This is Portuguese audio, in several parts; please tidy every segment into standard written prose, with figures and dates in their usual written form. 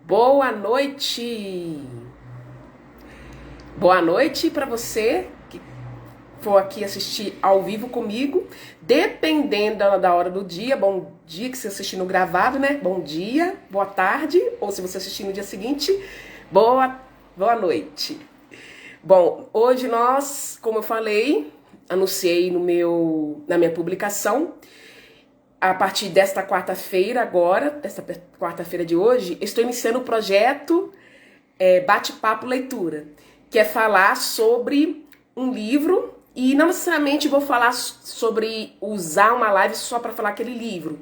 Boa noite! Boa noite para você que for aqui assistir ao vivo comigo. Dependendo da hora do dia, bom dia que você assistir no gravado, né? Bom dia, boa tarde, ou se você assistir no dia seguinte, boa, boa noite. Bom, hoje nós, como eu falei, anunciei na minha publicação, a partir desta quarta-feira agora, desta quarta-feira de hoje, estou iniciando o projeto Bate-Papo Leitura, que é falar sobre um livro e não necessariamente vou falar sobre usar uma live só para falar aquele livro.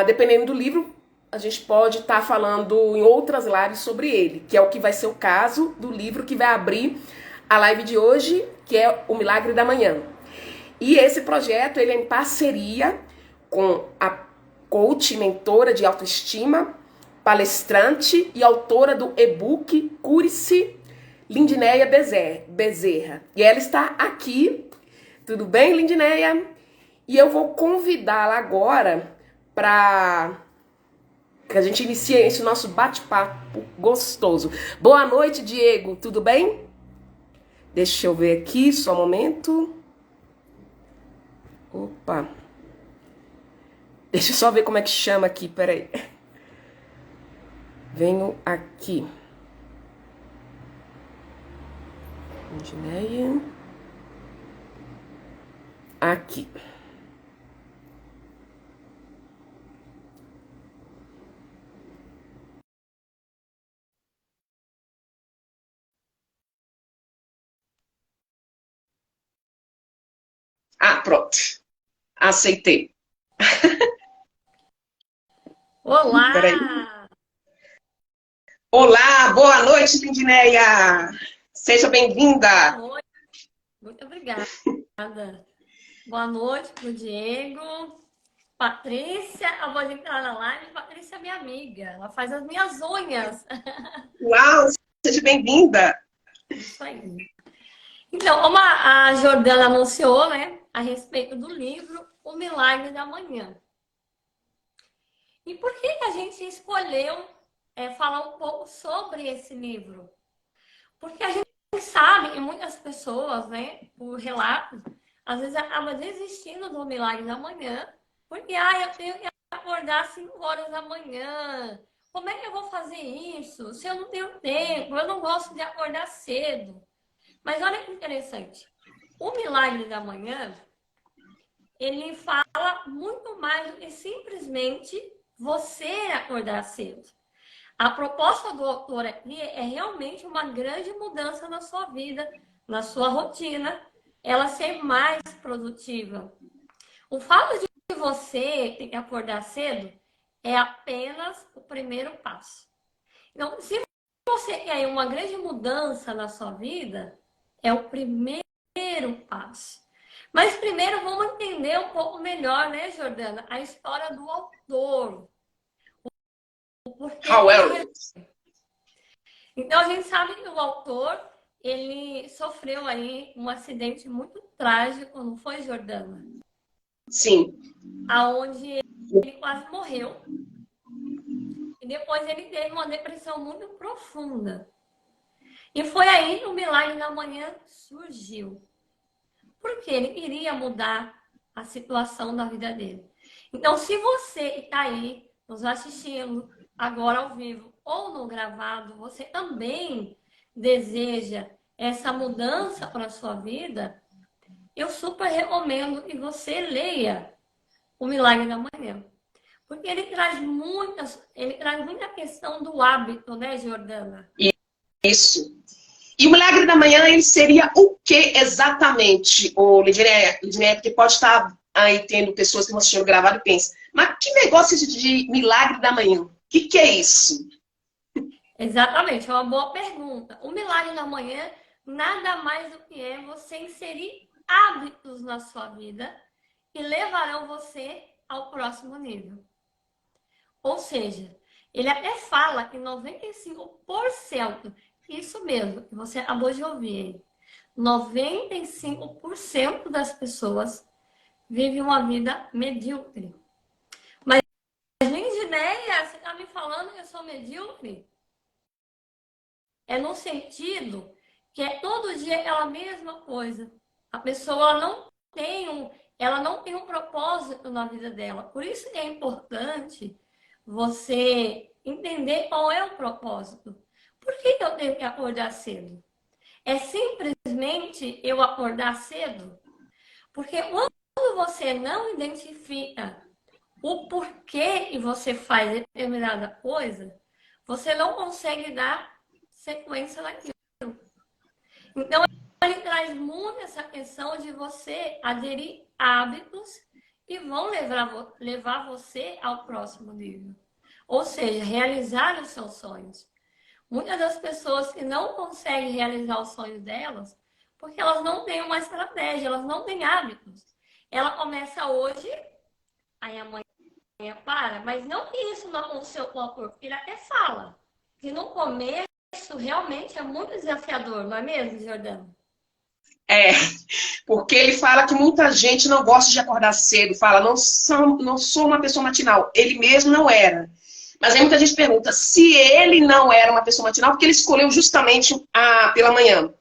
Dependendo do livro, a gente pode estar falando em outras lives sobre ele, que é o que vai ser o caso do livro que vai abrir a live de hoje, que é O Milagre da Manhã. E esse projeto ele é em parceria com a coach, mentora de autoestima, palestrante e autora do e-book Cure-se, Lindinéia Bezerra. E ela está aqui. Tudo bem, Lindinéia? E eu vou convidá-la agora para que a gente inicie esse nosso bate-papo gostoso. Boa noite, Diego. Tudo bem? Deixa eu ver aqui, só um momento. Opa. Deixa eu só ver como é que chama aqui, peraí. Venho aqui. Lindinéia. Aqui. Pronto. Aceitei. Peraí. Olá! Olá, boa noite, Lindinéia. Seja Boa bem-vinda. noite, muito obrigada. Boa noite para o Diego. Patrícia, eu vou entrar na live. Patrícia é minha amiga, ela faz as minhas unhas. Uau, seja bem-vinda. Isso aí. Então, como a Jordana anunciou, né, a respeito do livro O Milagre da Manhã. E por que a gente escolheu falar um pouco sobre esse livro? Porque a gente sabe, e muitas pessoas, né, por relatos, às vezes acaba desistindo do milagre da manhã, porque eu tenho que acordar às 5 horas da manhã. Como é que eu vou fazer isso? Se eu não tenho tempo, eu não gosto de acordar cedo. Mas olha que interessante. O milagre da manhã, ele fala muito mais do que simplesmente você acordar cedo. A proposta do autor aqui é realmente uma grande mudança na sua vida, na sua rotina, ela ser mais produtiva. O fato de você ter que acordar cedo é apenas o primeiro passo. Então, se você quer uma grande mudança na sua vida, é o primeiro passo. Mas primeiro vamos entender um pouco melhor, né, Jordana, a história do autor. O porquê Howell. Então, a gente sabe que o autor, ele sofreu aí um acidente muito trágico, não foi, Jordana? Sim. Aonde ele quase morreu. E depois ele teve uma depressão muito profunda. E foi aí que o Milagre da Manhã surgiu. Porque ele queria mudar a situação da vida dele. Então, se você está aí nos assistindo agora ao vivo ou no gravado, você também deseja essa mudança para a sua vida, eu super recomendo que você leia O Milagre da Manhã. Porque ele traz muita questão do hábito, né, Jordana? Isso. E o milagre da manhã, ele seria o que exatamente, ô Lidinéia? Lidinéia, porque pode estar aí tendo pessoas que estão assistindo gravado e pensam, mas que negócio é esse de milagre da manhã? O que é isso? Exatamente, é uma boa pergunta. O Milagre da Manhã nada mais do que é você inserir hábitos na sua vida que levarão você ao próximo nível. Ou seja, ele até fala que 95%, isso mesmo, que você acabou de ouvir, 95% das pessoas vivem uma vida medíocre. Mas, Lindinéia, você está me falando falando que eu sou medíocre. É no sentido que é todo dia aquela mesma coisa. A pessoa ela não tem um propósito na vida dela. Por isso que é importante você entender qual é o propósito. Por que eu tenho que acordar cedo? É simplesmente eu acordar cedo? Porque quando você não identifica o porquê que você faz determinada coisa, você não consegue dar sequência naquilo. Então, ele traz muito essa questão de você aderir hábitos que vão levar você ao próximo nível. Ou seja, realizar os seus sonhos. Muitas das pessoas que não conseguem realizar os sonhos delas, porque elas não têm uma estratégia, elas não têm hábitos. Ela começa hoje, aí amanhã para, mas não que isso não aconteceu com o autor, porque ele até fala que no começo realmente é muito desafiador, não é mesmo, Jordana? É, porque ele fala que muita gente não gosta de acordar cedo, fala, não sou uma pessoa matinal. Ele mesmo não era. Mas aí muita gente pergunta, se ele não era uma pessoa matinal, porque ele escolheu justamente pela manhã.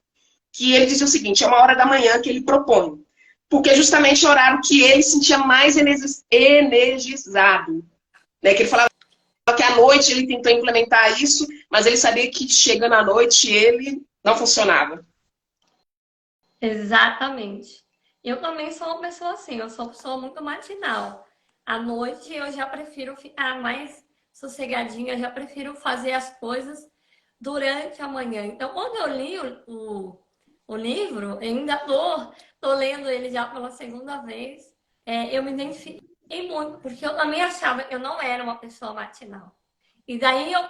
Que ele dizia o seguinte, é uma hora da manhã que ele propõe. Porque é justamente o horário que ele sentia mais energizado. Né? Que ele falava que à noite ele tentou implementar isso, mas ele sabia que chegando à noite ele não funcionava. Exatamente. Eu também sou uma pessoa assim, eu sou uma pessoa muito matinal. À noite eu já prefiro ficar mais sossegadinha, já prefiro fazer as coisas durante a manhã. Então, quando eu li o livro, eu ainda tô lendo ele já pela segunda vez, eu me identifiquei muito, porque eu também achava que eu não era uma pessoa matinal. E daí eu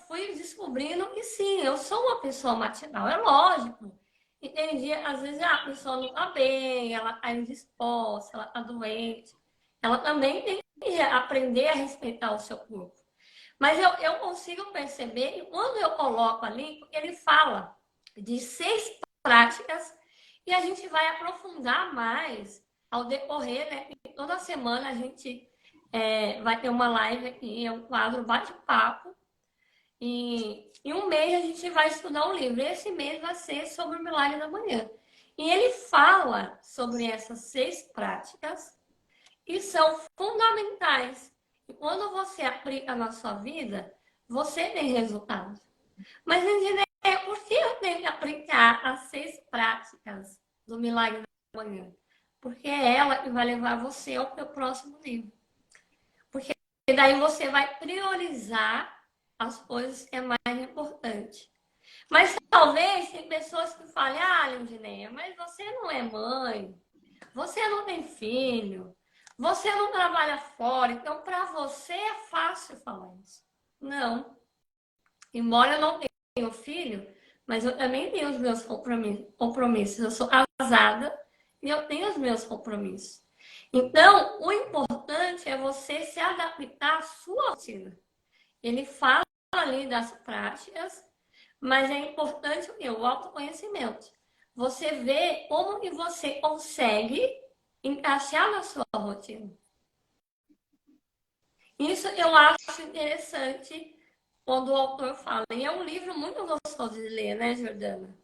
fui descobrindo que sim, eu sou uma pessoa matinal, é lógico. E tem dia, às vezes, a pessoa não tá bem, ela tá indisposta, ela tá doente. Ela também tem que aprender a respeitar o seu corpo. Mas eu consigo perceber que quando eu coloco ali, porque ele fala de 6 práticas e a gente vai aprofundar mais ao decorrer, né? E toda semana a gente vai ter uma live aqui, é um quadro bate-papo. E em um mês a gente vai estudar um livro. Esse mês vai ser sobre o Milagre da Manhã. E ele fala sobre essas 6 práticas e são fundamentais. E quando você aplica na sua vida, você tem resultados. Mas, Engineer, por que eu tenho que aplicar as 6 práticas do Milagre da Manhã? Porque é ela que vai levar você ao seu próximo nível. Porque daí você vai priorizar as coisas que é mais importante. Mas talvez tem pessoas que falem, Lindineia, mas você não é mãe, você não tem filho, você não trabalha fora, então para você é fácil falar isso. Não. Embora eu não tenha filho, mas eu também tenho os meus compromissos. Eu sou casada e eu tenho os meus compromissos. Então, o importante é você se adaptar à sua rotina. Ele fala ali das práticas, mas é importante o autoconhecimento. Você vê como que você consegue encaixar na sua rotina. Isso eu acho interessante quando o autor fala. E é um livro muito gostoso de ler, né, Jordana?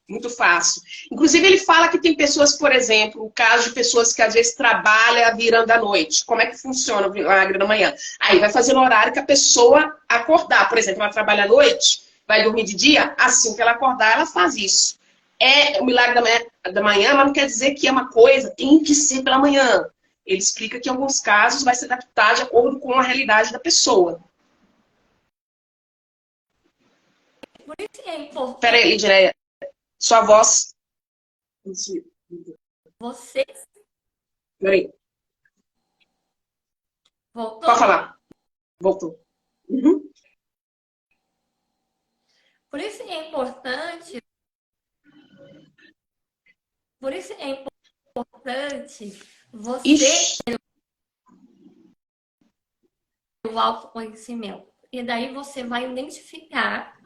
Muito fácil. Inclusive, ele fala que tem pessoas, por exemplo, o caso de pessoas que às vezes trabalham virando à noite. Como é que funciona o milagre da manhã? Aí vai fazer no horário que a pessoa acordar. Por exemplo, ela trabalha à noite, vai dormir de dia, assim que ela acordar, ela faz isso. É o milagre da manhã, mas não quer dizer que é uma coisa, tem que ser pela manhã. Ele explica que em alguns casos vai se adaptar de acordo com a realidade da pessoa. Por isso que é importante. Peraí, Lidineia, sua voz. Você. Peraí. Voltou? Pode falar. Voltou. Uhum. Por isso que é importante. Por isso que é importante você Ixi. ter o autoconhecimento. E daí você vai identificar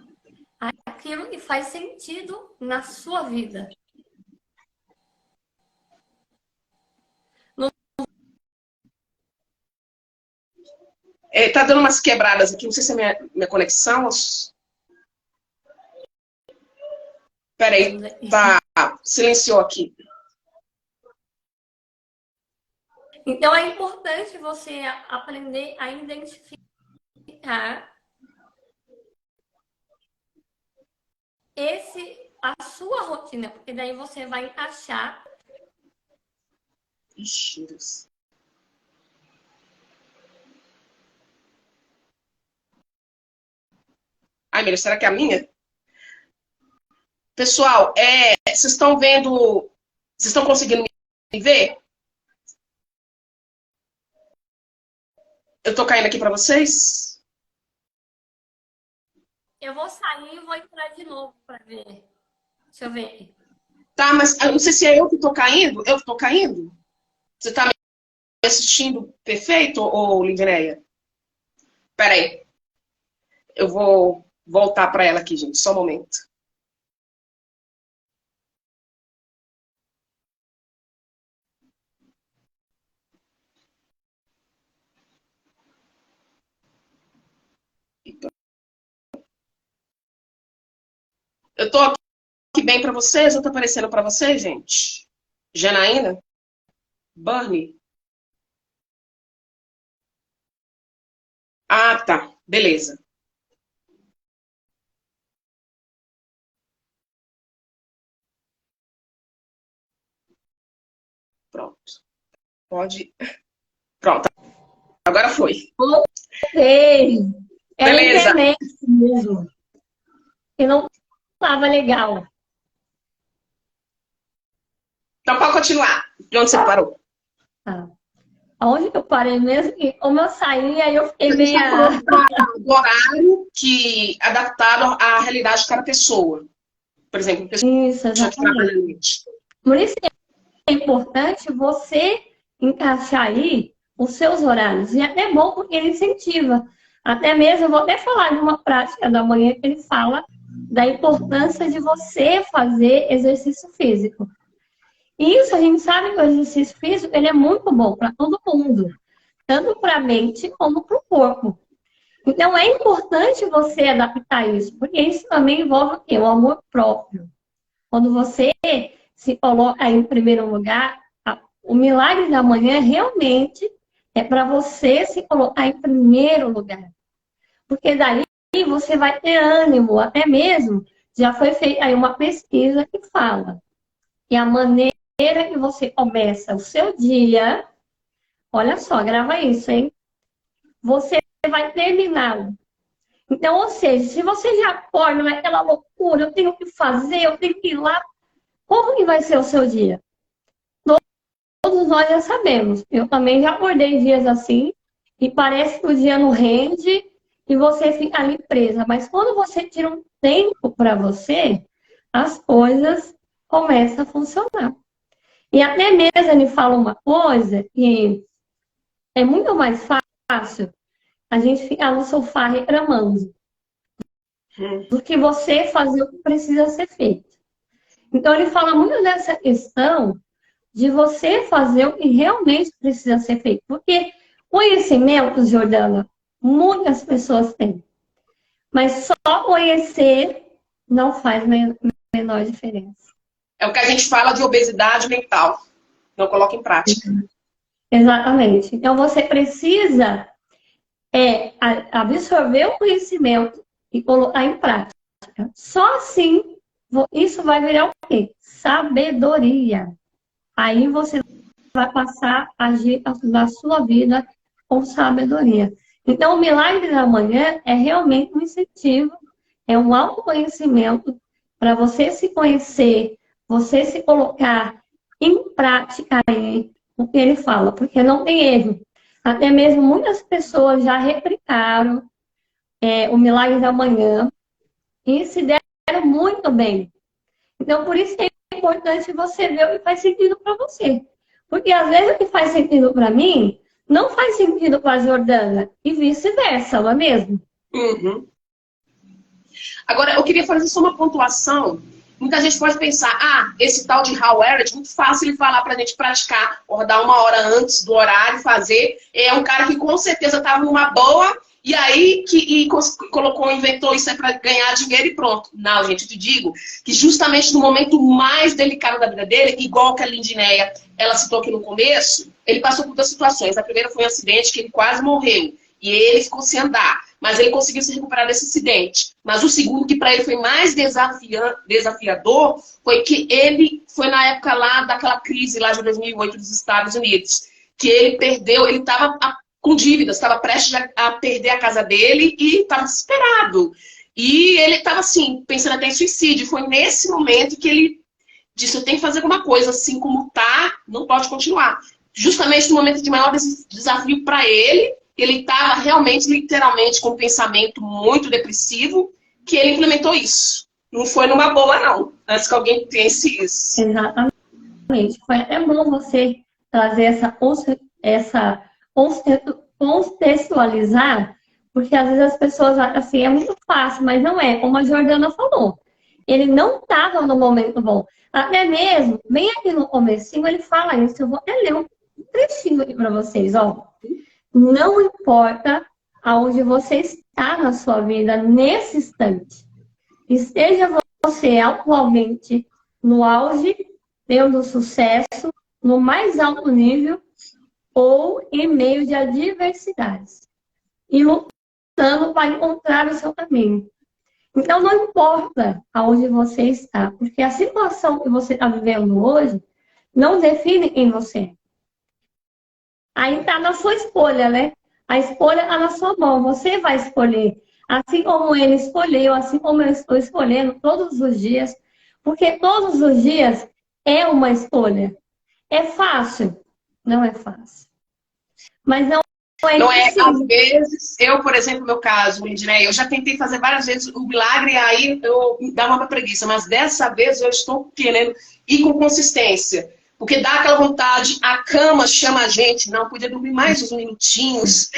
aquilo que faz sentido na sua vida. Tá dando umas quebradas aqui, não sei se é minha conexão. Peraí, tá, silenciou aqui. Então é importante você aprender a identificar a sua rotina, porque daí você vai encaixar. Ixi, Deus. Ai, meu Deus, será que é a minha? Pessoal, vocês estão vendo... Vocês estão conseguindo me ver? Eu tô caindo aqui para vocês? Eu vou sair e vou entrar de novo para ver. Deixa eu ver. Tá, mas eu não sei se é eu que tô caindo. Eu que tô caindo? Você tá me assistindo perfeito, ou Livineia? Peraí. Eu vou voltar para ela aqui, gente. Só um momento. Eu tô aqui bem para vocês? Eu tô aparecendo para vocês, gente? Janaína? Burnie? Ah, tá. Beleza. Pronto. Pode. Pronto. Agora foi. Voltei. Era a Beleza. internet mesmo. E não estava legal. Então pode continuar. De onde você parou? Tá. Onde eu parei mesmo? E como eu saí, aí eu fiquei meio... Do horário que adaptado à realidade de cada pessoa. Por exemplo, pessoa Isso, que trabalha à exatamente. noite. Por isso é importante você encaixar aí os seus horários. E é até bom porque ele incentiva. Até mesmo, eu vou até falar de uma prática da manhã que ele fala da importância de você fazer exercício físico. E isso a gente sabe que o exercício físico ele é muito bom para todo mundo. Tanto para a mente como para o corpo. Então é importante você adaptar isso, porque isso também envolve o quê? O amor próprio. Quando você se coloca em primeiro lugar, o milagre da manhã realmente é para você se colocar em primeiro lugar. Porque daí você vai ter ânimo, até mesmo já foi feita aí uma pesquisa que fala que a maneira que você começa o seu dia, olha só, grava isso, hein? Você vai terminá-lo. Então, ou seja, se você já acorda naquela loucura, eu tenho que fazer, eu tenho que ir lá, como que vai ser o seu dia? Todos nós já sabemos. Eu também já acordei dias assim, e parece que o dia não rende e você fica ali presa. Mas quando você tira um tempo para você, as coisas começam a funcionar. E até mesmo ele fala uma coisa que é muito mais fácil a gente ficar no sofá reclamando do que você fazer o que precisa ser feito. Então ele fala muito dessa questão de você fazer o que realmente precisa ser feito. Porque conhecimento, Jordana, muitas pessoas têm. Mas só conhecer não faz menor diferença. É o que a gente fala de obesidade mental. Não coloca em prática. Exatamente. Então você precisa absorver o conhecimento e colocar em prática. Só assim isso vai virar o quê? Sabedoria. Aí você vai passar a agir na sua vida com sabedoria. Então, o milagre da manhã é realmente um incentivo, é um autoconhecimento para você se conhecer, você se colocar em prática aí o que ele fala, porque não tem erro. Até mesmo muitas pessoas já replicaram o milagre da manhã e se deram muito bem. Então, por isso que é importante você ver o que faz sentido para você. Porque às vezes o que faz sentido para mim não faz sentido para a Jordana e vice-versa, não é mesmo? Uhum. Agora, eu queria fazer só uma pontuação Muita gente pode pensar, esse tal de Hal Elrod, muito fácil ele falar pra gente praticar, acordar 1 hora antes do horário, fazer. É um cara que com certeza estava numa boa, e aí colocou, inventou isso aí para ganhar dinheiro e pronto. Não, gente, eu te digo que justamente no momento mais delicado da vida dele, igual que a Lindinéia, ela citou aqui no começo, ele passou por 2 situações. A primeira foi um acidente que ele quase morreu, e ele ficou sem andar. Mas ele conseguiu se recuperar desse acidente. Mas o segundo, que para ele foi mais desafiador, foi que ele foi na época lá daquela crise lá de 2008 dos Estados Unidos. Que ele perdeu, ele estava com dívidas, estava prestes a perder a casa dele e estava desesperado. E ele estava assim, pensando até em suicídio. Foi nesse momento que ele disse, eu tenho que fazer alguma coisa, assim como tá, não pode continuar. Justamente no momento de maior desafio para ele estava realmente, literalmente, com um pensamento muito depressivo, que ele implementou isso. Não foi numa boa, não. Antes que alguém pense isso. Exatamente. Foi até bom você trazer essa contextualizar, porque às vezes as pessoas acham assim, é muito fácil, mas não é, como a Jordana falou. Ele não estava no momento bom. Até mesmo, bem aqui no comecinho, ele fala isso. Eu vou até ler um trechinho aqui para vocês, ó. Não importa aonde você está na sua vida nesse instante. Esteja você atualmente no auge, tendo sucesso, no mais alto nível ou em meio de adversidades. E lutando para encontrar o seu caminho. Então não importa aonde você está, porque a situação que você está vivendo hoje não define quem você é. Aí está na sua escolha, né? A escolha está na sua mão. Você vai escolher. Assim como ele escolheu, assim como eu estou escolhendo todos os dias. Porque todos os dias é uma escolha. É fácil? Não é fácil. Mas não é não é, impossível. às vezes, eu, por exemplo, no meu caso, Lindiné, eu já tentei fazer várias vezes o milagre, aí eu dava uma preguiça. Mas dessa vez eu estou querendo ir com consistência. Porque dá aquela vontade, a cama chama a gente, não, podia dormir mais uns minutinhos.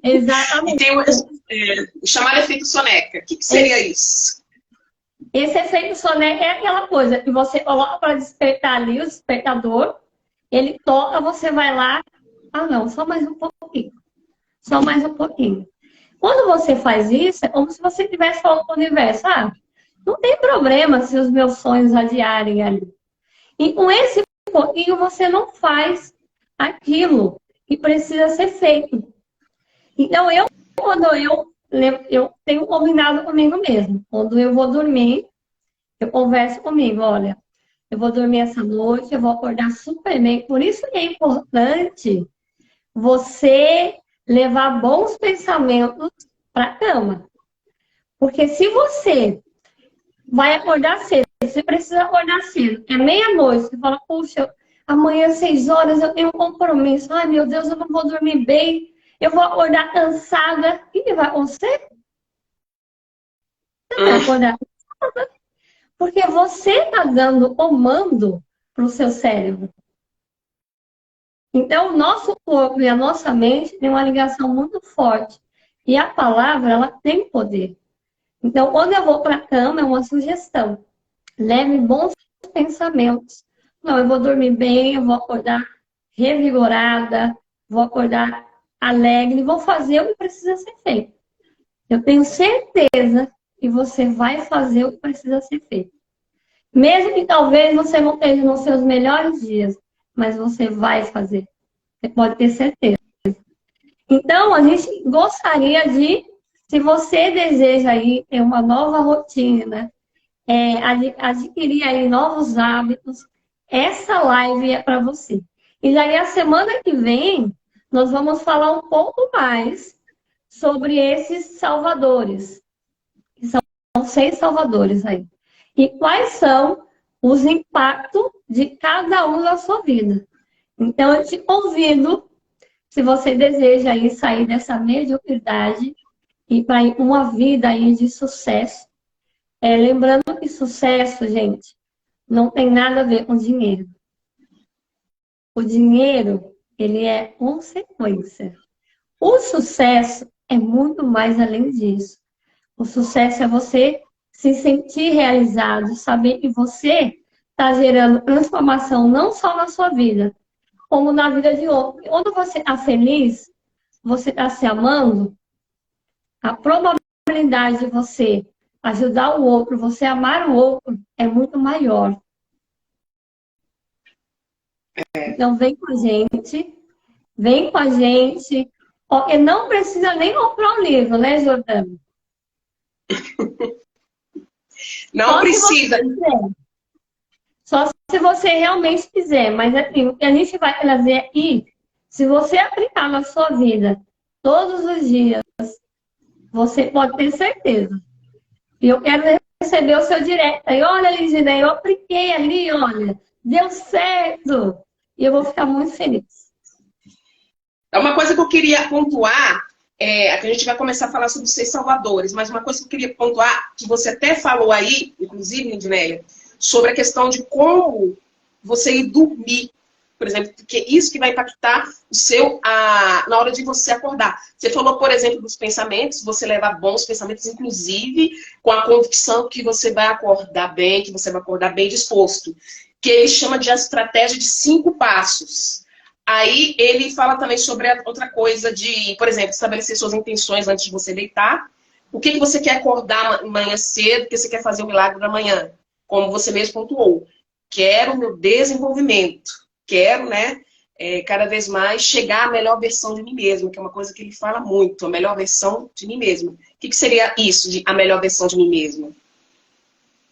Exatamente. E tem o chamado efeito soneca. O que seria isso? Esse efeito soneca é aquela coisa que você coloca para despertar ali o despertador, ele toca, você vai lá, não, só mais um pouquinho. Só mais um pouquinho. Quando você faz isso, é como se você estivesse falando para o universo, não tem problema se os meus sonhos adiarem ali. E com esse pouquinho você não faz aquilo que precisa ser feito. Então, quando eu tenho combinado comigo mesmo. Quando eu vou dormir, eu converso comigo, olha, eu vou dormir essa noite, eu vou acordar super bem. Por isso que é importante você levar bons pensamentos para a cama. Porque se você vai acordar cedo, você precisa acordar cedo. É meia-noite, você fala, puxa, amanhã às 6 horas eu tenho um compromisso. Ai, meu Deus, eu não vou dormir bem. Eu vou acordar cansada. O que vai acontecer? Você vai acordar cansada. Porque você está dando comando para o seu cérebro. Então, o nosso corpo e a nossa mente têm uma ligação muito forte. E a palavra, ela tem poder. Então, quando eu vou para a cama, é uma sugestão. Leve bons pensamentos. Não, eu vou dormir bem, eu vou acordar revigorada, vou acordar alegre, vou fazer o que precisa ser feito. Eu tenho certeza que você vai fazer o que precisa ser feito. Mesmo que talvez você não esteja nos seus melhores dias, mas você vai fazer. Você pode ter certeza. Então, a gente gostaria de, se você deseja aí ter uma nova rotina, adquirir aí novos hábitos, essa live é para você. E daí a semana que vem, nós vamos falar um pouco mais sobre esses salvadores. São 6 salvadores aí. E quais são os impactos de cada um na sua vida. Então, eu te convido, se você deseja aí sair dessa mediocridade e para uma vida aí de sucesso, lembrando que sucesso, gente, não tem nada a ver com dinheiro. O dinheiro, ele é consequência. O sucesso é muito mais além disso. O sucesso é você se sentir realizado, saber que você está gerando transformação não só na sua vida, como na vida de outro. Quando você está feliz, você está se amando, a probabilidade de você ajudar o outro, você amar o outro, é muito maior. Então, vem com a gente. Ó, e não precisa nem comprar um livro, né, Jordana? Não precisa. Só se você realmente quiser. Mas assim, o que a gente vai trazer aqui, se você aplicar na sua vida todos os dias, você pode ter certeza. E eu quero receber o seu direct. Aí, olha, Ligiane, eu apliquei ali, olha, deu certo. E eu vou ficar muito feliz. É uma coisa que eu queria pontuar, a gente vai começar a falar sobre os 6 salvadores, mas uma coisa que eu queria pontuar, que você até falou aí, inclusive, Lindneia, sobre a questão de como você ir dormir, por exemplo, porque isso que vai impactar o seu, na hora de você acordar. Você falou, por exemplo, dos pensamentos, você leva bons pensamentos, inclusive com a convicção que você vai acordar bem, que você vai acordar bem disposto, que ele chama de a estratégia de 5 passos. Aí ele fala também sobre a outra coisa de, por exemplo, estabelecer suas intenções antes de você deitar. O que você quer acordar amanhã cedo, o que você quer fazer o milagre da manhã? Como você mesmo pontuou. Quero o meu desenvolvimento. Quero, né, cada vez mais chegar à melhor versão de mim mesmo, que é uma coisa que ele fala muito, a melhor versão de mim mesmo. O que seria isso, de a melhor versão de mim mesmo?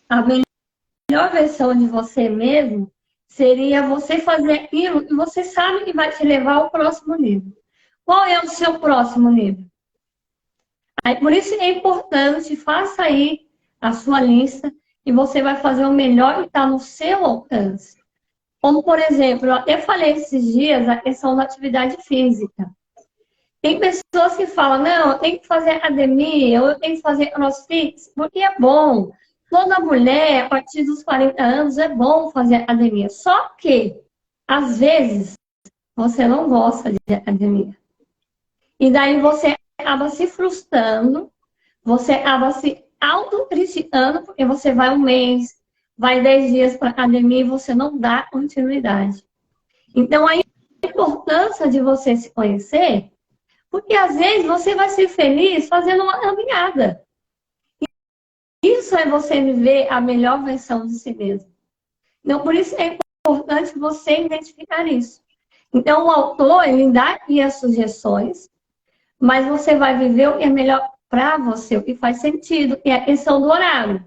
A melhor versão de você mesmo seria você fazer aquilo que você sabe que vai te levar ao próximo nível. Qual é o seu próximo nível? Aí, por isso é importante, faça aí a sua lista e você vai fazer o melhor que está no seu alcance. Como, por exemplo, eu até falei esses dias a questão da atividade física. Tem pessoas que falam, não, eu tenho que fazer academia, eu tenho que fazer crossfit, porque é bom. Toda mulher, a partir dos 40 anos, é bom fazer academia. Só que, às vezes, você não gosta de academia. E daí você acaba se frustrando, você acaba se autocriticando, porque você vai um mês, vai 10 dias para academia e você não dá continuidade. Então, a importância de você se conhecer, porque às vezes você vai ser feliz fazendo uma caminhada. Isso é você viver a melhor versão de si mesmo. Então, por isso é importante você identificar isso. Então, o autor, ele dá aqui as sugestões, mas você vai viver o que é melhor para você, o que faz sentido, que é a questão do horário.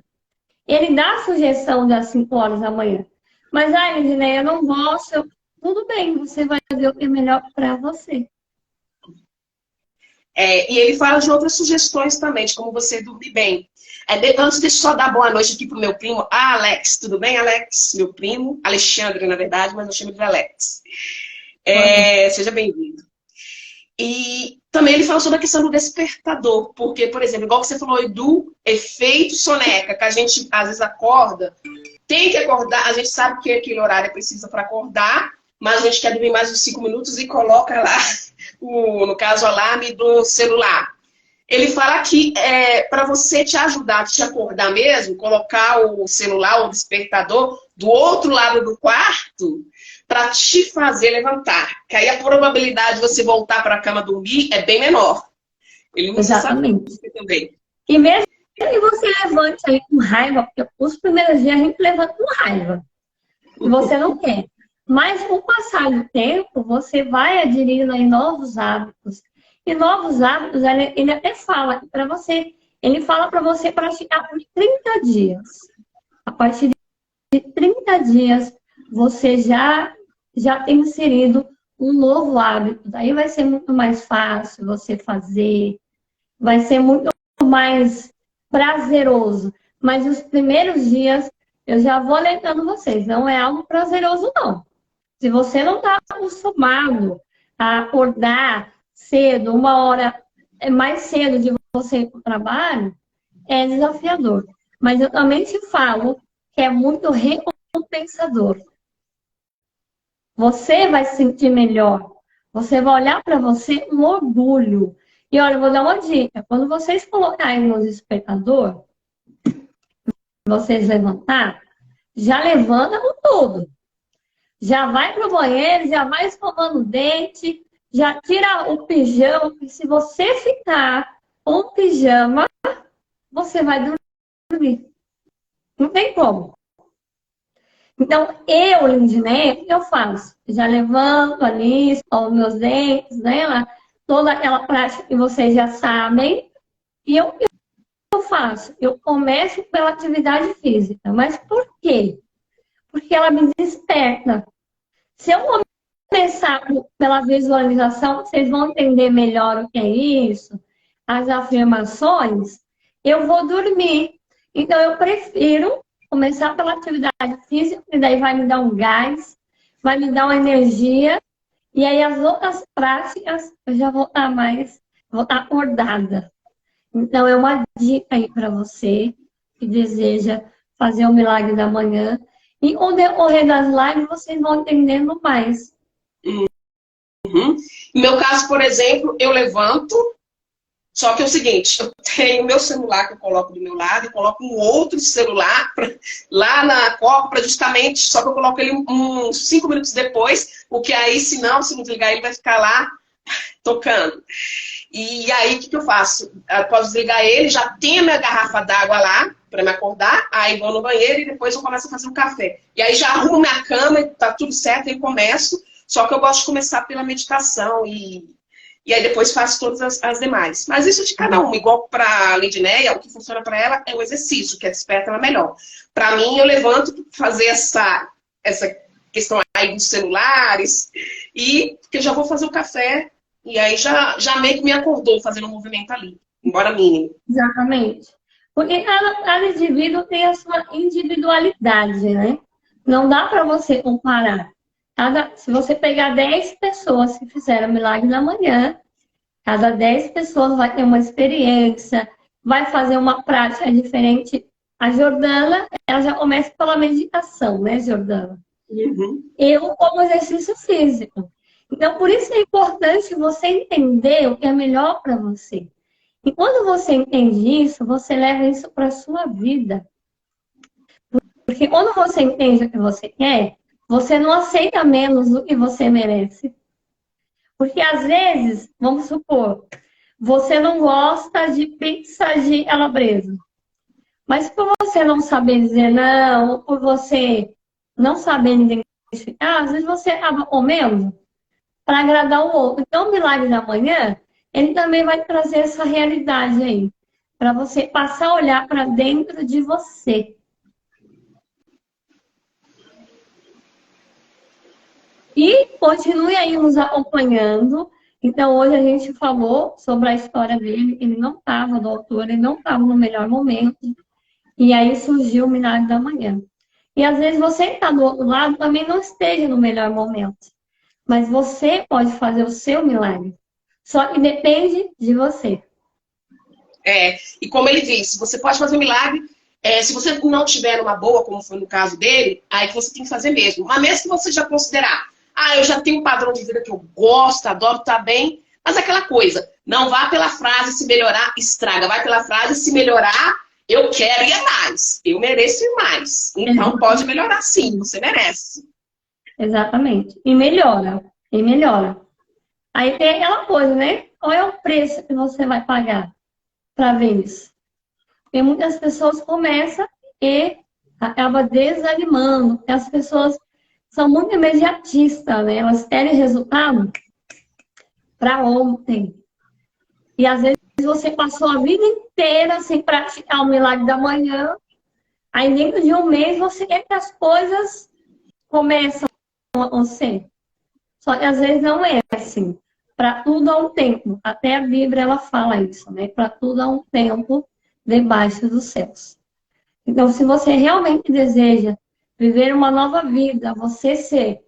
Ele dá a sugestão das 5 horas da manhã. Mas, Ligiane, eu não gosto. Tudo bem, você vai ver o que é melhor para você. E ele fala de outras sugestões também, de como você dormir bem. Antes, deixa eu só dar boa noite aqui pro meu primo, Alex. Tudo bem, Alex? Meu primo. Alexandre, na verdade, mas eu chamo de Alex. Seja bem-vindo. E também ele fala sobre a questão do despertador. Porque, por exemplo, igual você falou do efeito soneca, que a gente às vezes acorda, tem que acordar, a gente sabe que aquele horário é preciso para acordar, mas a gente quer dormir mais uns 5 minutos e coloca lá, no caso, o alarme do celular. Ele fala que para você te ajudar, te acordar mesmo, colocar o celular, o despertador, do outro lado do quarto, para te fazer levantar. Que aí a probabilidade de você voltar para a cama dormir é bem menor. Ele não sabe isso também. E mesmo que você levante aí com raiva, porque os primeiros dias a gente levanta com raiva. E você não quer. Mas com o passar do tempo, você vai adquirindo aí novos hábitos. E novos hábitos, ele até fala para você, ele fala para você praticar por 30 dias. A partir de 30 dias, você já tem inserido um novo hábito. Daí vai ser muito mais fácil você fazer, vai ser muito mais prazeroso. Mas os primeiros dias, eu já vou alertando vocês, não é algo prazeroso, não. Se você não está acostumado a acordar cedo, 1 hora mais cedo de você ir para o trabalho, é desafiador. Mas eu também te falo que é muito recompensador. Você vai se sentir melhor. Você vai olhar para você um orgulho. E olha, eu vou dar uma dica. Quando vocês colocarem no despertador, vocês levantar, já levanta com tudo. Já vai pro banheiro, já vai escovando o dente, já tira o pijama, porque se você ficar com o pijama, você vai dormir. Não tem como. Então, Lindinei, o que eu faço? Já levanto ali, escovo meus dentes, né? Toda aquela prática que vocês já sabem. E eu faço? Eu começo pela atividade física. Mas por quê? Porque ela me desperta. Se eu começar pela visualização, vocês vão entender melhor o que é isso, as afirmações, eu vou dormir. Então, eu prefiro começar pela atividade física, que daí vai me dar um gás, vai me dar uma energia, e aí as outras práticas eu já vou estar acordada. Então, é uma dica aí para você que deseja fazer o milagre da manhã. E com o decorrer das lives, vocês vão entendendo mais. Uhum. No meu caso, por exemplo, eu levanto, só que é o seguinte, eu tenho o meu celular que eu coloco do meu lado e coloco um outro celular lá na copa, para justamente, só que eu coloco ele uns 5 minutos depois, porque aí, se não desligar, ele vai ficar lá tocando. E aí, o que eu faço? Eu posso desligar ele, já tenho a minha garrafa d'água lá, para me acordar, aí vou no banheiro e depois eu começo a fazer um café. E aí já arrumo minha cama, tá tudo certo, e começo. Só que eu gosto de começar pela meditação e aí depois faço todas as demais. Mas isso é de cada um. Igual para a Lidinéia, o que funciona para ela é o exercício, que desperta ela melhor. Para mim, eu levanto para fazer essa questão aí dos celulares e que eu já vou fazer o café e aí já meio que me acordou fazendo um movimento ali, embora mínimo. Exatamente. Porque cada indivíduo tem a sua individualidade, né? Não dá para você comparar. Se você pegar 10 pessoas que fizeram milagre na manhã, cada 10 pessoas vai ter uma experiência, vai fazer uma prática diferente. A Jordana, ela já começa pela meditação, né, Jordana? Uhum. Eu como exercício físico. Então, por isso é importante você entender o que é melhor para você. E quando você entende isso, você leva isso para a sua vida. Porque quando você entende o que você quer, você não aceita menos do que você merece. Porque às vezes, vamos supor, você não gosta de pizza de calabresa. Mas por você não saber dizer não, ou por você não saber identificar, às vezes você acaba comendo para agradar o outro. Então, o milagre da manhã, ele também vai trazer essa realidade aí. Para você passar a olhar para dentro de você. E continue aí nos acompanhando. Então, hoje a gente falou sobre a história dele. Ele não estava, doutor, ele não estava no melhor momento. E aí surgiu o milagre da manhã. E às vezes você que está do outro lado também não esteja no melhor momento. Mas você pode fazer o seu milagre. Só que depende de você. E como ele disse, você pode fazer um milagre. Se você não tiver numa boa, como foi no caso dele, aí que você tem que fazer mesmo. Mas mesmo que você já considerar, eu já tenho um padrão de vida que eu gosto, adoro, tá bem. Mas aquela coisa, não vá pela frase se melhorar, estraga. Vai pela frase se melhorar, eu quero ir mais. Eu mereço ir mais. Então pode melhorar sim, você merece. Exatamente. E melhora. E melhora. Aí tem aquela coisa, né? Qual é o preço que você vai pagar para ver isso? Porque muitas pessoas começam e acabam desanimando. As pessoas são muito imediatistas, né? Elas querem resultado para ontem. E às vezes você passou a vida inteira sem praticar o milagre da manhã. Aí dentro de um mês você quer que as coisas começam a acontecer. Só que às vezes não é assim. Para tudo há um tempo. Até a Bíblia ela fala isso, né? Para tudo há um tempo debaixo dos céus. Então, se você realmente deseja viver uma nova vida, você ser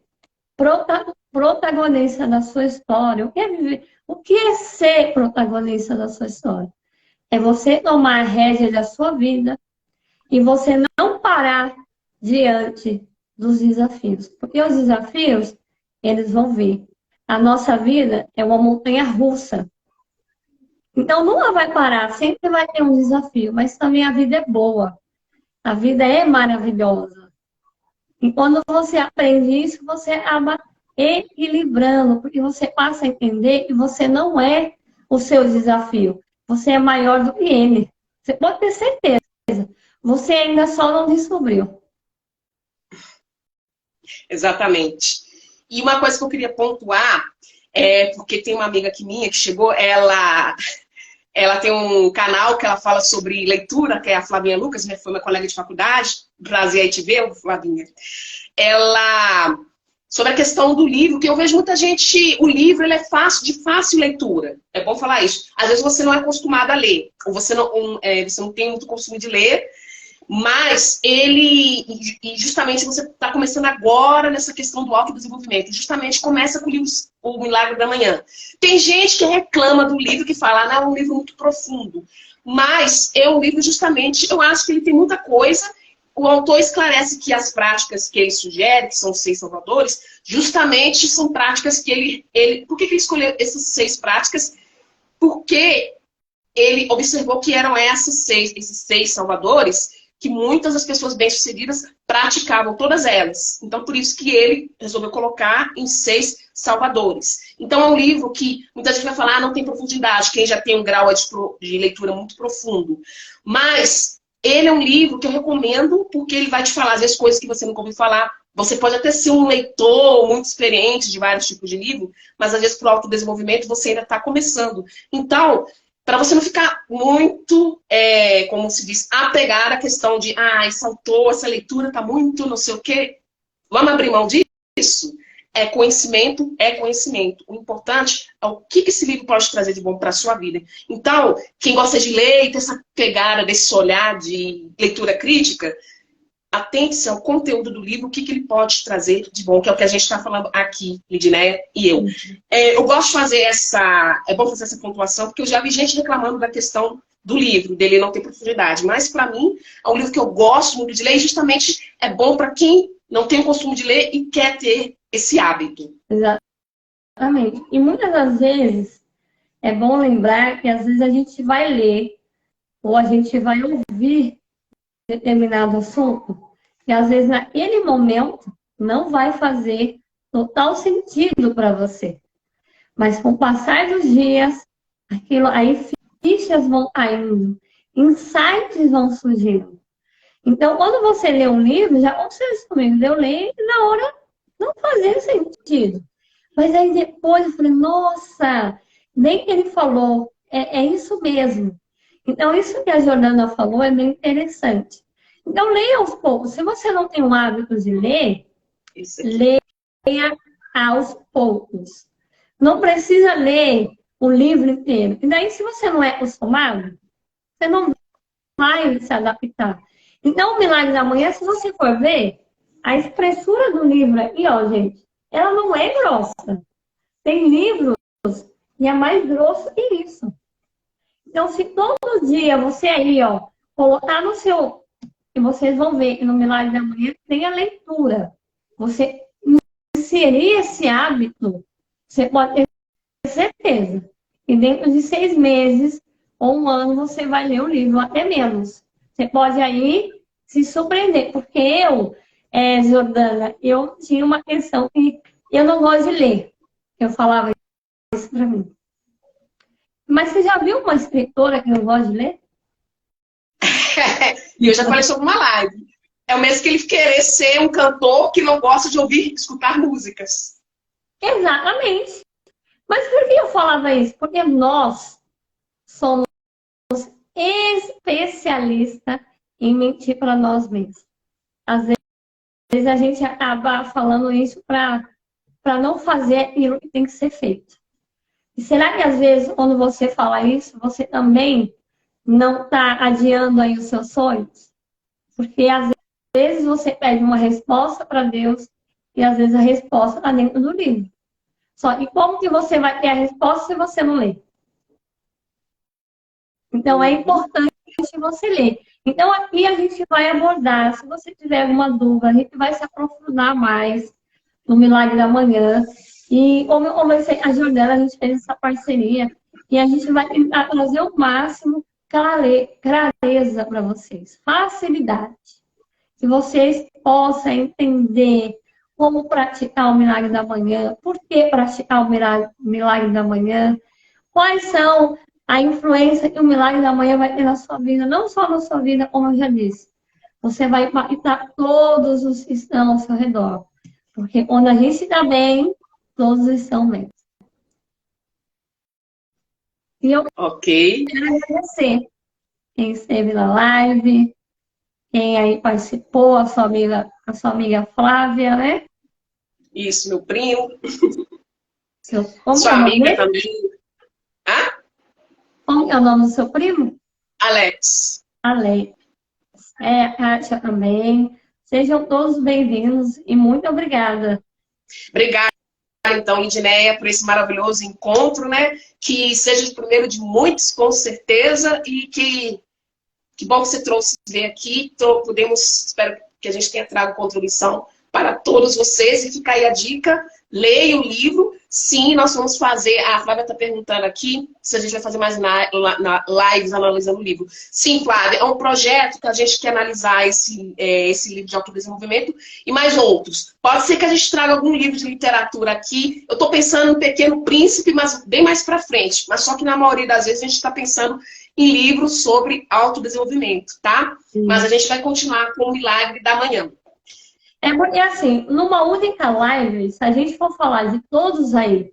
protagonista da sua história, o que é ser protagonista da sua história? É você tomar a rédea da sua vida e você não parar diante dos desafios. Porque os desafios, eles vão vir. A nossa vida é uma montanha russa. Então, nunca vai parar, sempre vai ter um desafio, mas também a vida é boa. A vida é maravilhosa. E quando você aprende isso, você acaba equilibrando, porque você passa a entender que você não é o seu desafio. Você é maior do que ele. Você pode ter certeza. Você ainda só não descobriu. Exatamente. E uma coisa que eu queria pontuar, porque tem uma amiga aqui minha que chegou, ela tem um canal que ela fala sobre leitura, que é a Flavinha Lucas, foi minha colega de faculdade, prazer aí te ver, Flavinha. Ela, sobre a questão do livro, que eu vejo muita gente, o livro ele é de fácil leitura, é bom falar isso. Às vezes você não é acostumado a ler, ou você não tem muito costume de ler, mas e justamente você está começando agora nessa questão do autodesenvolvimento. Justamente começa com o livro O Milagre da Manhã. Tem gente que reclama do livro, que fala, não, é um livro muito profundo. Mas é um livro justamente, eu acho que ele tem muita coisa. O autor esclarece que as práticas que ele sugere, que são os 6 salvadores, justamente são práticas que por que ele escolheu essas 6 práticas? Porque ele observou que eram esses 6 salvadores que muitas das pessoas bem-sucedidas praticavam todas elas. Então, por isso que ele resolveu colocar em 6 salvadores. Então, é um livro que muita gente vai falar, não tem profundidade, quem já tem um grau de leitura muito profundo. Mas ele é um livro que eu recomendo, porque ele vai te falar, às vezes, coisas que você nunca ouviu falar. Você pode até ser um leitor muito experiente de vários tipos de livro, mas, às vezes, para o autodesenvolvimento, você ainda está começando. Então, para você não ficar muito, como se diz, apegada à questão de, esse autor, essa leitura está muito não sei o quê. Vamos abrir mão disso? É conhecimento, é conhecimento. O importante é o que esse livro pode trazer de bom para a sua vida. Então, quem gosta de ler e ter essa pegada desse olhar de leitura crítica, atente-se ao conteúdo do livro, o que ele pode trazer de bom, que é o que a gente está falando aqui, Lidinéia e eu. Eu gosto de fazer é bom fazer essa pontuação, porque eu já vi gente reclamando da questão do livro, dele não ter profundidade. Mas, para mim, é um livro que eu gosto muito de ler e justamente é bom para quem não tem o costume de ler e quer ter esse hábito. Exatamente. E muitas das vezes, é bom lembrar que às vezes a gente vai ler ou a gente vai ouvir determinado assunto, que às vezes naquele momento não vai fazer total sentido para você. Mas com o passar dos dias, aí fichas vão caindo, insights vão surgindo. Então, quando você lê um livro, já aconteceu isso comigo, eu leio e na hora não fazia sentido. Mas aí depois eu falei, nossa, nem que ele falou, é isso mesmo. Então, isso que a Jordana falou é bem interessante. Então, leia aos poucos. Se você não tem o hábito de ler, leia aos poucos. Não precisa ler o livro inteiro. E daí, se você não é acostumado, você não vai se adaptar. Então, o Milagre da Manhã, se você for ver, a espessura do livro aqui, ó, gente, ela não é grossa. Tem livros que é mais grosso que isso. Então, se todo dia você aí, ó, colocar no seu... E vocês vão ver que no Milagre da Manhã tem a leitura. Você inserir esse hábito, você pode ter certeza. E dentro de 6 meses ou 1 ano, você vai ler o livro, até menos. Você pode aí se surpreender. Porque Jordana, eu tinha uma questão que eu não gosto de ler. Eu falava isso pra mim. Mas você já viu uma escritora que não gosta de ler? E eu já falei sobre uma live. É o mesmo que ele querer ser um cantor que não gosta de escutar músicas. Exatamente. Mas por que eu falava isso? Porque nós somos especialistas em mentir para nós mesmos. Às vezes a gente acaba falando isso para não fazer aquilo que tem que ser feito. E será que às vezes, quando você fala isso, você também não está adiando aí os seus sonhos? Porque às vezes você pede uma resposta para Deus e às vezes a resposta está dentro do livro. Só que como que você vai ter a resposta se você não lê? Então é importante você ler. Então aqui a gente vai abordar, se você tiver alguma dúvida, a gente vai se aprofundar mais no Milagre da Manhã. E como eu comecei a Jordana, a gente fez essa parceria e a gente vai tentar trazer o máximo clareza para vocês. Facilidade. que vocês possam entender como praticar o milagre da manhã, por que praticar o milagre da manhã, quais são a influência que o milagre da manhã vai ter na sua vida, não só na sua vida, como eu já disse. Você vai impactar todos os que estão ao seu redor. Porque quando a gente está bem, todos estão bem. E eu quero agradecer quem esteve na live, quem aí participou, a sua amiga Flávia, né? Isso, meu primo. Como sua amiga também. Hã? Como é o nome do seu primo? Alex. Alex. A Kátia também. Sejam todos bem-vindos e muito obrigada. Obrigada, então, Lidinéia, por esse maravilhoso encontro, né? Que seja o primeiro de muitos, com certeza, e que bom que você trouxe ver aqui. Espero que a gente tenha trago contribuição para todos vocês. E fica aí a dica, leia o livro. Sim, nós vamos fazer, a Flávia está perguntando aqui se a gente vai fazer mais lives analisando o livro. Sim, Flávia, é um projeto que a gente quer analisar esse livro de autodesenvolvimento e mais outros. Pode ser que a gente traga algum livro de literatura aqui. Eu estou pensando em Pequeno Príncipe, mas bem mais para frente. Mas só que na maioria das vezes a gente está pensando em livros sobre autodesenvolvimento, tá? Sim. Mas a gente vai continuar com o Milagre da Manhã. Porque assim, numa única live, se a gente for falar de todos aí,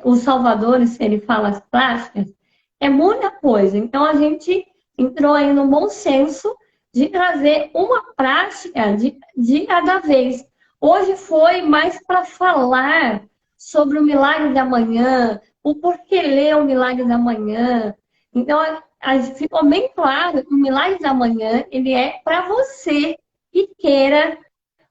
os salvadores, se ele fala as práticas, é muita coisa. Então a gente entrou aí no bom senso de trazer uma prática de cada vez. Hoje foi mais para falar sobre o milagre da manhã, o porquê ler o milagre da manhã. Então ficou bem claro que o milagre da manhã ele é para você que queira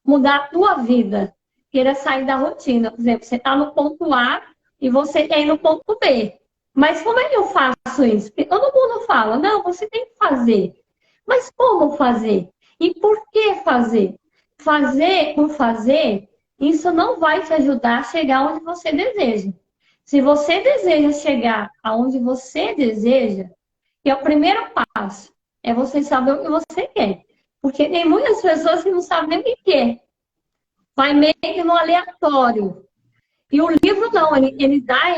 mudar a tua vida, queira sair da rotina. Por exemplo, você está no ponto A e você quer ir no ponto B. Mas como é que eu faço isso? Porque todo mundo fala, não, você tem que fazer. Mas como fazer? E por que fazer? Fazer por fazer, isso não vai te ajudar a chegar onde você deseja. Se você deseja chegar aonde você deseja, que é o primeiro passo, é você saber o que você quer. Porque tem muitas pessoas que não sabem nem o que quer. Vai meio que no aleatório. E o livro não, ele dá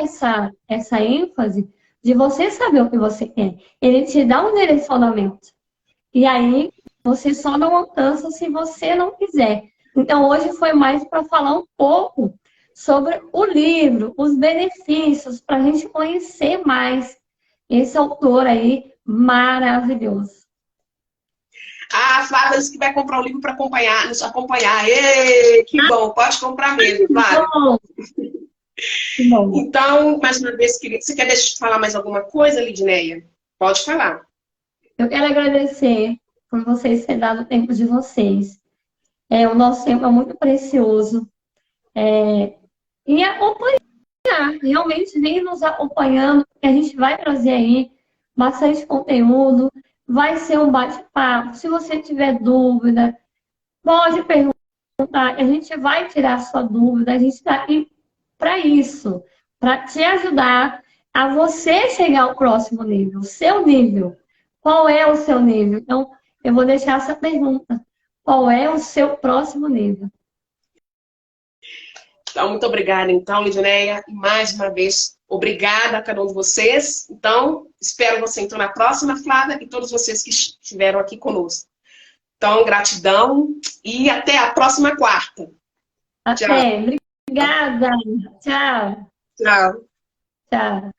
essa ênfase de você saber o que você quer. Ele te dá um direcionamento. E aí, você só não alcança se você não quiser. Então, hoje foi mais para falar um pouco sobre o livro, os benefícios, para a gente conhecer mais esse autor aí maravilhoso. A Flávia disse que vai comprar um livro para nos acompanhar. Ei, que bom, pode comprar mesmo, Flávia. Que bom. Então, mais uma vez, você quer falar mais alguma coisa, Lidinéia? Pode falar. Eu quero agradecer por vocês terem dado o tempo de vocês. O nosso tempo é muito precioso. E acompanhar, realmente vem nos acompanhando, porque a gente vai trazer aí bastante conteúdo. Vai ser um bate-papo. Se você tiver dúvida, pode perguntar. A gente vai tirar a sua dúvida. A gente está aqui para isso, para te ajudar a você chegar ao próximo nível, o seu nível. Qual é o seu nível? Então, eu vou deixar essa pergunta. Qual é o seu próximo nível? Então, muito obrigada, então, Lidinéia. E mais uma vez, obrigada a cada um de vocês. Então, espero você então na próxima, Flávia, e todos vocês que estiveram aqui conosco. Então, gratidão e até a próxima quarta. Até. Tchau. Obrigada. Tchau. Tchau. Tchau.